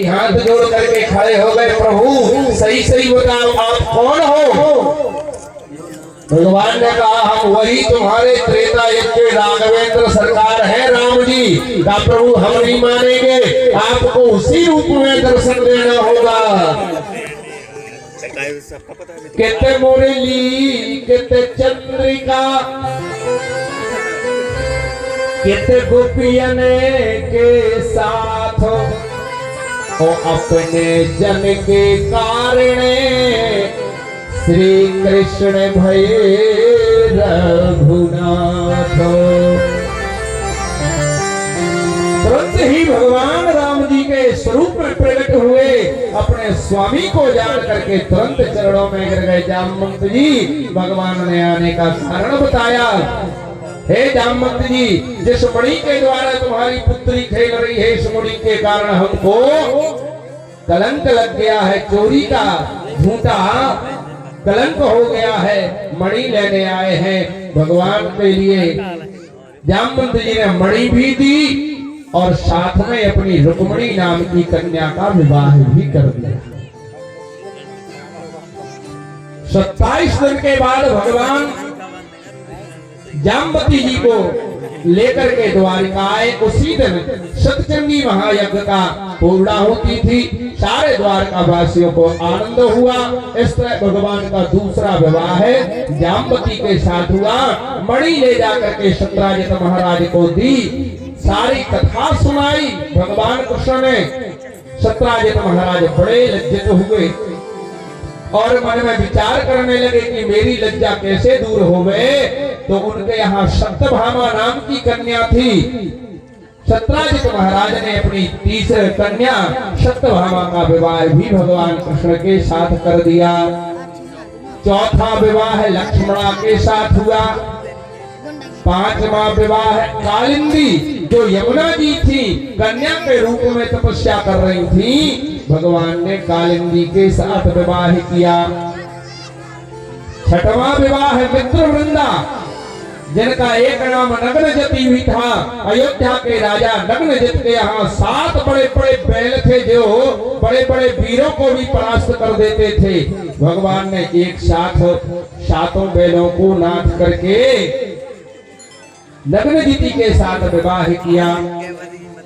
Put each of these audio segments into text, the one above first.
हाथ जोड़ करके खड़े हो गए, प्रभु सही सही बताओ आप कौन हो? भगवान ने कहा हम वही तुम्हारे त्रेता युग के राघवेंद्र सरकार है राम जी। कहा प्रभु हम नहीं मानेंगे, आपको उसी रूप में दर्शन देना होगा। कहते मुरली कहते चंद्रिका कहते गोपियन के साथ ओ अपने जन के कारण श्री कृष्ण भय रघुनाथ। तुरंत ही भगवान राम जी के स्वरूप में प्रकट हुए, अपने स्वामी को जान करके तुरंत चरणों में गिर गए। जामवंत जी भगवान ने आने का कारण बताया। हे जामवंत जी, जिस मणि के द्वारा तुम्हारी पुत्री खेल रही है, इस मणि के कारण हमको कलंक लग गया है, चोरी का झूठा कलंक हो गया है। मणि लेने आए हैं भगवान के लिए। जामवंत जी ने मणि भी दी और साथ में अपनी रुक्मणी नाम की कन्या का विवाह भी कर दिया। 27 दिन के बाद भगवान जामवती जी को लेकर के द्वारिका आए। उसी दिन सतचंडी महायज्ञ का पूर्णाहुति थी। सारे द्वारका वासियों को आनंद हुआ। इस तरह भगवान का दूसरा विवाह है जामवती के साथ हुआ। मणि ले जाकर के सत्राजित महाराज को दी, सारी कथा सुनाई भगवान कृष्ण ने। सत्राजित महाराज बड़े लज्जित हुए और मन में विचार करने लगे कि मेरी लज्जा कैसे दूर होवे। तो उनके यहाँ सत्यभामा नाम की कन्या थी। सत्राजित महाराज ने अपनी तीसरी कन्या सत्यभामा का विवाह भी भगवान कृष्ण के साथ कर दिया। चौथा विवाह लक्ष्मणा के साथ हुआ। 5वां विवाह कालिंदी जो यमुना जी थी, कन्या के रूप में तपस्या कर रही थी, भगवान ने कालिंदी के साथ विवाह किया। 6वां विवाह मित्रवृंदा जिनका एक नाम नग्नजति भी था। अयोध्या के राजा नग्नजति के यहाँ 7 बड़े बड़े बैल थे जो बड़े बड़े वीरों को भी परास्त कर देते थे। भगवान ने एक साथ 7 बैलों को नाथ करके नग्नजति के साथ विवाह किया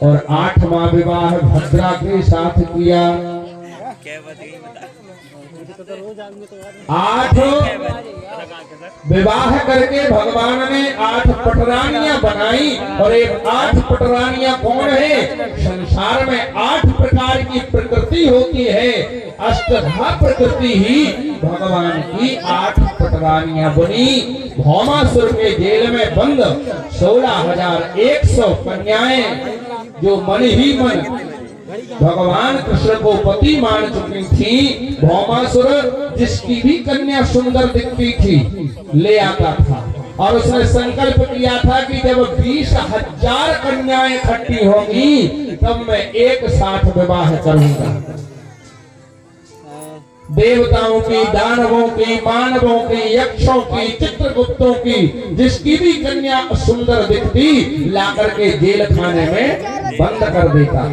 और 8वां विवाह भद्रा के साथ किया। 8 विवाह करके भगवान ने 8 पटरानियां बनाई। और एक 8 पटरानियां कौन है? संसार में 8 प्रकार की प्रकृति होती है, अष्टधा प्रकृति ही भगवान की 8 पटरानियां बनी। भौमासुर के जेल में बंद 16,100 कन्याएं जो मन ही मन भगवान कृष्ण को पति मान चुकी थी। भौमासुर जिसकी भी कन्या सुंदर दिखती थी ले आता था और उसने संकल्प किया था कि जब 20,000 कन्याएं इकट्ठी होंगी तब मैं एक साथ विवाह करूंगा। देवताओं की, दानवों की, मानवों की, यक्षों की, चित्रगुप्तों की जिसकी भी कन्या सुंदर दिखती ला करके जेल खाने में बंद कर देता।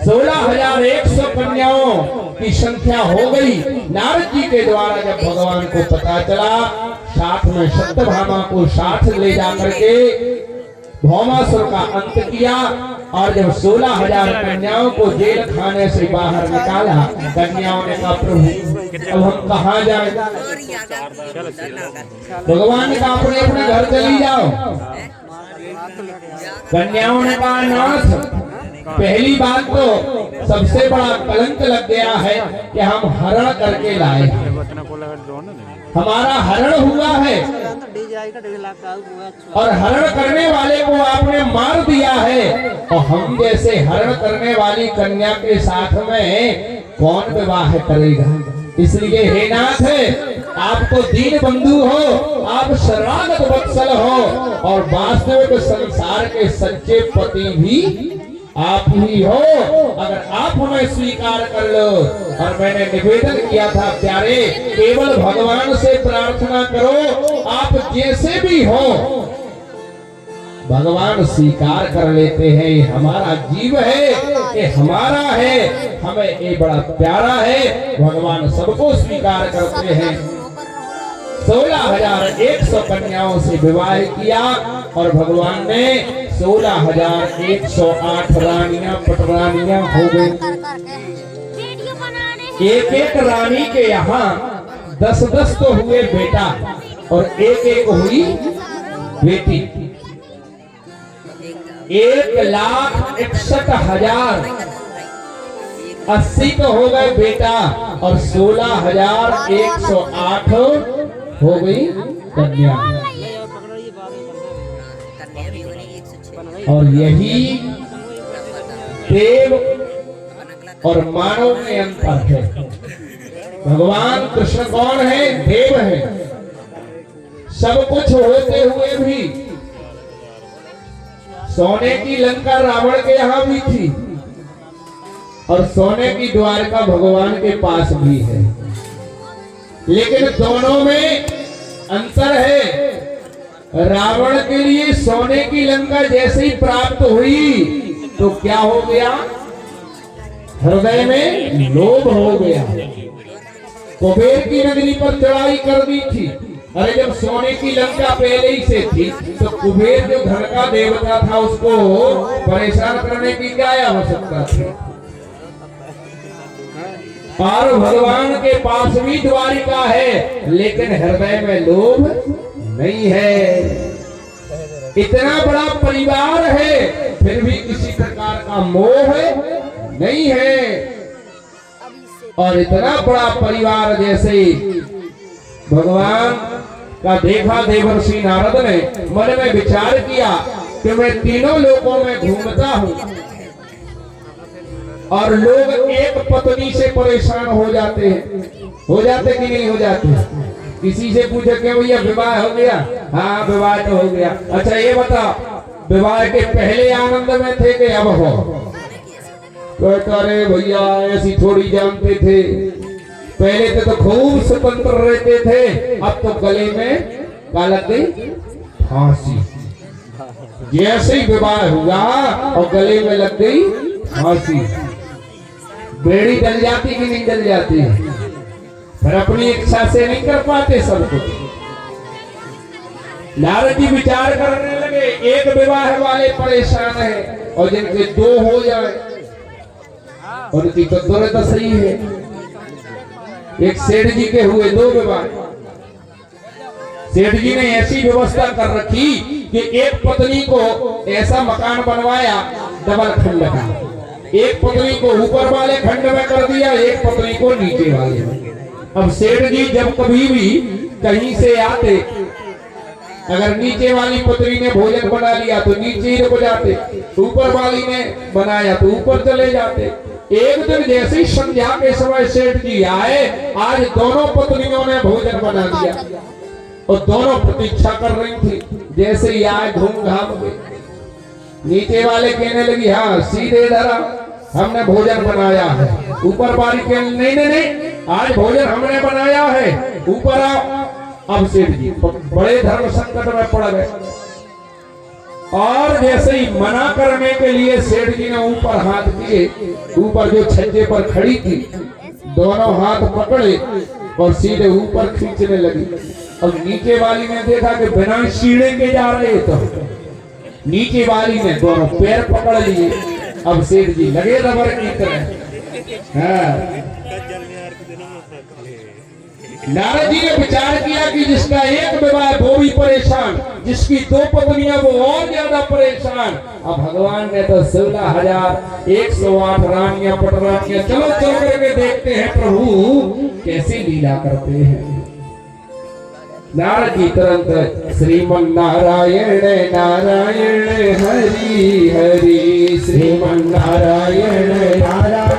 16,100 कन्याओं की संख्या हो गई। नारद जी के द्वारा जब भगवान को पता चला, साथ में सत्यभामा को साथ ले जाकर के भौमासुर का अंत किया। और जब 16,000 कन्याओं को जेल खाने से बाहर निकाला, कन्याओं ने कहा प्रभु अब हम कहाँ जाएं? भगवान ने कहा अपने अपने घर चली जाओ। कन्याओं ने कहा नाथ पहली बात तो सबसे बड़ा कलंक लग गया है कि हम हरण करके लाए, हमारा हरण हुआ है और हरण करने वाले को आपने मार दिया है और हम जैसे हरण करने वाली कन्या के साथ में कौन विवाह करेगा। इसलिए हे नाथ आप तो दीन बंधु हो, आप शरणागत वत्सल हो और वास्तविक संसार के सच्चे पति भी आप ही हो। अगर आप हमें स्वीकार कर लो। और मैंने निवेदन किया था प्यारे केवल भगवान से प्रार्थना करो, आप जैसे भी हो भगवान स्वीकार कर लेते हैं ये हमारा जीव है, ये हमारा है, हमें ये बड़ा प्यारा है। भगवान सबको स्वीकार करते हैं। 16,100 कन्याओं से विवाह किया और भगवान ने 16,108 रानियां पटरानियां हो गई। एक एक रानी के यहाँ 10-10 तो हुए बेटा और एक एक हुई बेटी। 1,61,080 तो हो गए बेटा और 16,108 हो गई कन्या। और यही देव और मानव में अंतर है। भगवान कृष्ण कौन है? देव है। सब कुछ होते हुए भी सोने की लंका रावण के यहाँ भी थी और सोने की द्वारका भगवान के पास भी है, लेकिन दोनों में अंतर है। रावण के लिए सोने की लंका जैसे ही प्राप्त हुई तो क्या हो गया? हृदय में लोभ हो गया। कुबेर की नगरी पर चढ़ाई कर दी थी। अरे जब सोने की लंका पहले ही से थी तो कुबेर जो धन का देवता था उसको परेशान करने की क्या आवश्यकता थी? और भगवान के पास भी द्वारिका है लेकिन हृदय में लोभ नहीं है। इतना बड़ा परिवार है फिर भी किसी प्रकार का मोह नहीं है। और इतना बड़ा परिवार जैसे भगवान का देखा देवर्षि नारद ने मन में विचार किया कि मैं तीनों लोकों में घूमता हूँ और लोग एक पत्नी से परेशान हो जाते हैं। हो जाते कि नहीं हो जाते? किसी से पूछे कि भैया विवाह हो गया? हाँ विवाह तो हो गया। अच्छा ये बता विवाह के पहले आनंद में थे कि अब हो? अरे भैया ऐसी थोड़ी जानते थे, पहले तो खूब स्वतंत्र रहते थे, अब तो गले में क्या लग गई? फांसी। जैसे ही विवाह हुआ और गले में लग गई फांसी। बेड़ी जल जाती कि नहीं जल जाती? पर अपनी इच्छा से नहीं कर पाते सब कुछ। नारद जी विचार करने लगे एक विवाह वाले परेशान है और जिनके दो हो जाए उनकी तो दुर्दशा ही है। एक सेठ जी के हुए 2 विवाह। सेठ जी ने ऐसी व्यवस्था कर रखी कि एक पत्नी को ऐसा मकान बनवाया डबल खंड का, एक पत्नी को ऊपर वाले खंड में कर दिया, एक पत्नी को नीचे वाले में। अब सेठ जी जब कभी भी कहीं से आते, अगर नीचे वाली पत्नी ने भोजन बना लिया तो नीचे ही रुक जाते, ऊपर वाली ने बनाया तो ऊपर चले जाते। एक दिन जैसे ही संध्या के समय सेठ जी आए, आज दोनों पत्नियों ने भोजन बना दिया और दोनों प्रतीक्षा कर रही थी। जैसे ही आए घूम घाम के नीचे वाले कहने लगी हाँ सीधे धरा, हमने भोजन बनाया है। ऊपर वाली कहने नहीं नहीं नहीं आज भोजन हमने बनाया है, ऊपर आओ। अब सेठ जी बड़े धर्म संकट में पड़ गए और जैसे ही मना करने के लिए सेठ जी ने ऊपर हाथ किए, ऊपर जो छज्जे पर खड़ी थी दोनों हाथ पकड़े और सीधे ऊपर खींचने लगी। अब नीचे वाली ने देखा कि बिना सीढ़े के जा रहे तो नीचे वाली ने दोनों पैर पकड़ लिए। अब सेठ जी लगे रबर की तरह। नारद जी ने विचार किया कि जिसका एक विवाह वो भी परेशान, जिसकी 2 पत्नियां वो और ज्यादा परेशान। अब भगवान ने तो 16,108 रानियां पटरानियां। चलो चल करके देखते हैं प्रभु कैसी लीला करते हैं। नारद जी तुरंत श्रीमन नारायण नारायण हरि हरि, श्रीमन नारायण नारायण नारायण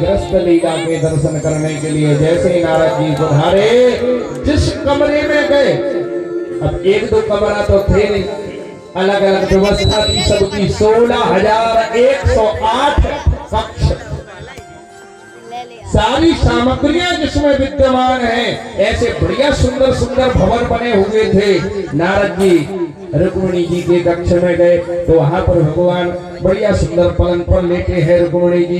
ग्रस्त लीला के दर्शन करने के लिए जैसे ही नारद जी पधारे, जिस कमरे में गए, अब एक दो कमरा तो थे नहीं, अलग अलग व्यवस्था थी सबकी। 16,108 कक्ष, सारी सामग्रियां जिसमें विद्यमान है। ऐसे बढ़िया सुंदर सुंदर भवन बने हुए थे। नारद जी रुक्मिणी जी के कक्ष में गए तो वहां पर भगवान बढ़िया सुंदर पलंग पर लेटे हैं। रुक्मिणी जी